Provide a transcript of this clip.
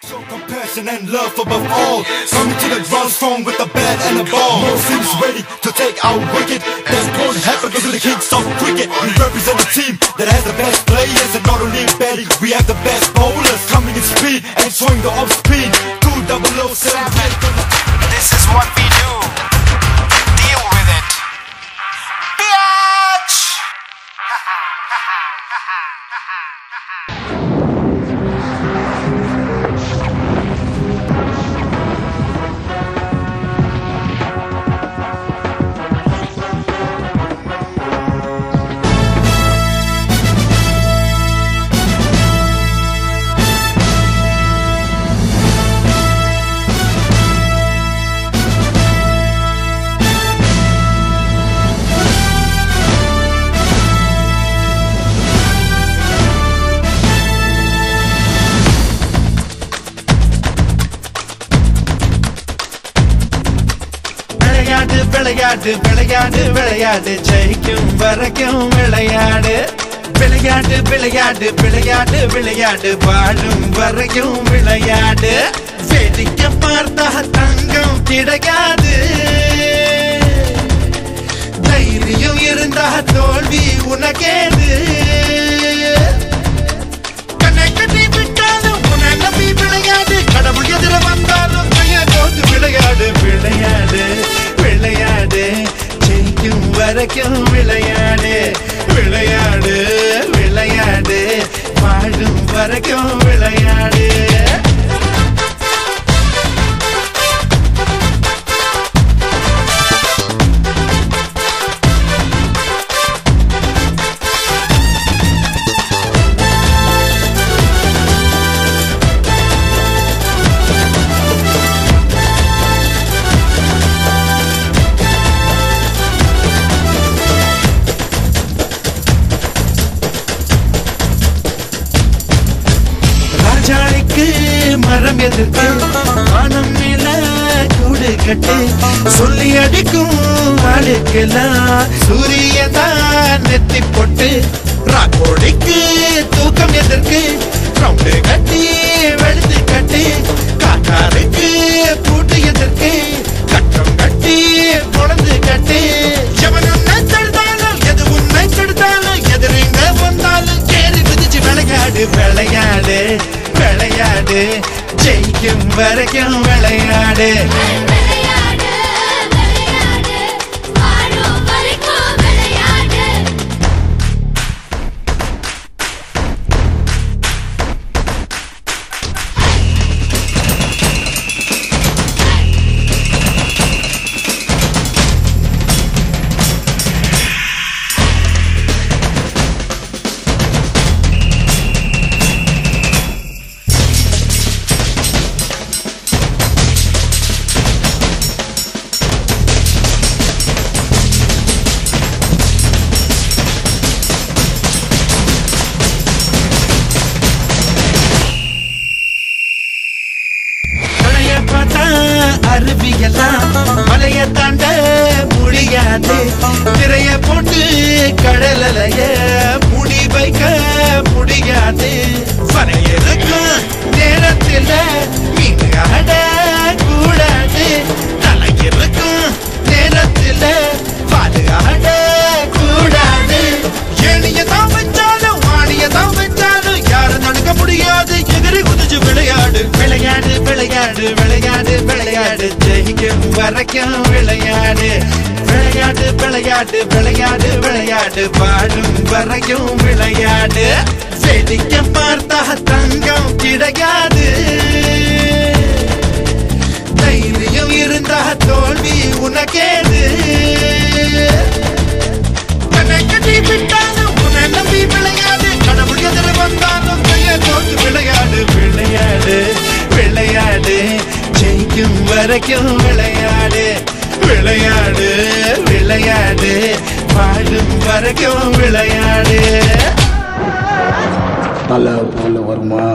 Show compassion and love above all. Coming to the drums strong with the bat and the ball. Most teams ready to take our wicket. That's going to happen because of the kings of cricket. We represent a team that has the best players, and not only in batting, we have the best bowlers. Coming in speed and showing the off speed. 2007. This is what we do. Deal with it, bitch. விளையாடு விளையாடு விளையாடு ஜெயிக்கும் வரைக்கும் விளையாடு விளையாடு விளையாடு விளையாடு விளையாடு வாழும் வரைக்கும் விளையாடு வேடிக்கை பார்த்தா தங்கம் கிடைக்காது தைரியம் இருந்தா தோல்வி உனக்கேது கண்ணை கட்டி விட்டாலும் உன்னை நம்பி விளையாடு கடவுள் எதிர வந்தாலும் கையை கோத்து விளையாடு விளையாடு விளையாடு ஜெயிக்கும் வரைக்கும் விளையாடு விளையாடு விளையாடு வாழும் வரைக்கும் விளையாடு மரம் எதிர்த்து வானம் மேல கூடு கட்டு சொல்லி அடிக்கும் ஆளுக்கெல்லாம் சூரியன் தான் நெத்தி போட்டு ராக்கோடிக்கு தூக்கம் எதற்கு ரவுண்டு கட்டி வெளுத்து கட்டி காக்காருக்கு பூட்டு எதற்கு கட்டம் கட்டி பொழந்து கட்டி எவன் உன்னை தடுத்தாலும் எது உன்னை தடுத்தாலும் எதிரிங்க வந்தாலும் கேறி குதிச்சு விளையாடு விளையாடு விளையாடு ஜெயிக்கும் வரைக்கும் விளையாடு அருவியெல்லாம் மலைய தாண்ட முடியாது திரைய போட்டு கடலைய முடி வைக்க முடியாது வரையிருக்கும் நேரத்தில் மீன் ஆட கூடாது தலையிருக்கும் நேரத்தில் பாடு ஆட கூடாது ஏனிய தான் வச்சாலும் வாணிய தான் வச்சாலும் யாரும் தடுக்க முடியாது எதிரி குதிச்சு விளையாடு விளையாடு விளையாடு விளையாடு விளையாடு ஜெயிக்கும் வரைக்கும் விளையாடு விளையாடு விளையாடு விளையாடு விளையாடு வாழும் வரைக்கும் விளையாடு வேடிக்கை பார்த்தா தங்கம் கிடைக்காது தைரியம் இருந்தா தோல்வி உனக்கேது கண்ணை கட்டி விட்டாலும் உன்னை நம்பி விளையாடு கடவுள் எதிர வந்தாலும் கையை கோத்து விளையாடு விளையாடு விளையாடு ஜெயிக்கும் வரைக்கும் விளையாடு விளையாடு விளையாடு வாழும் வரைக்கும் விளையாடு நல்ல வருமா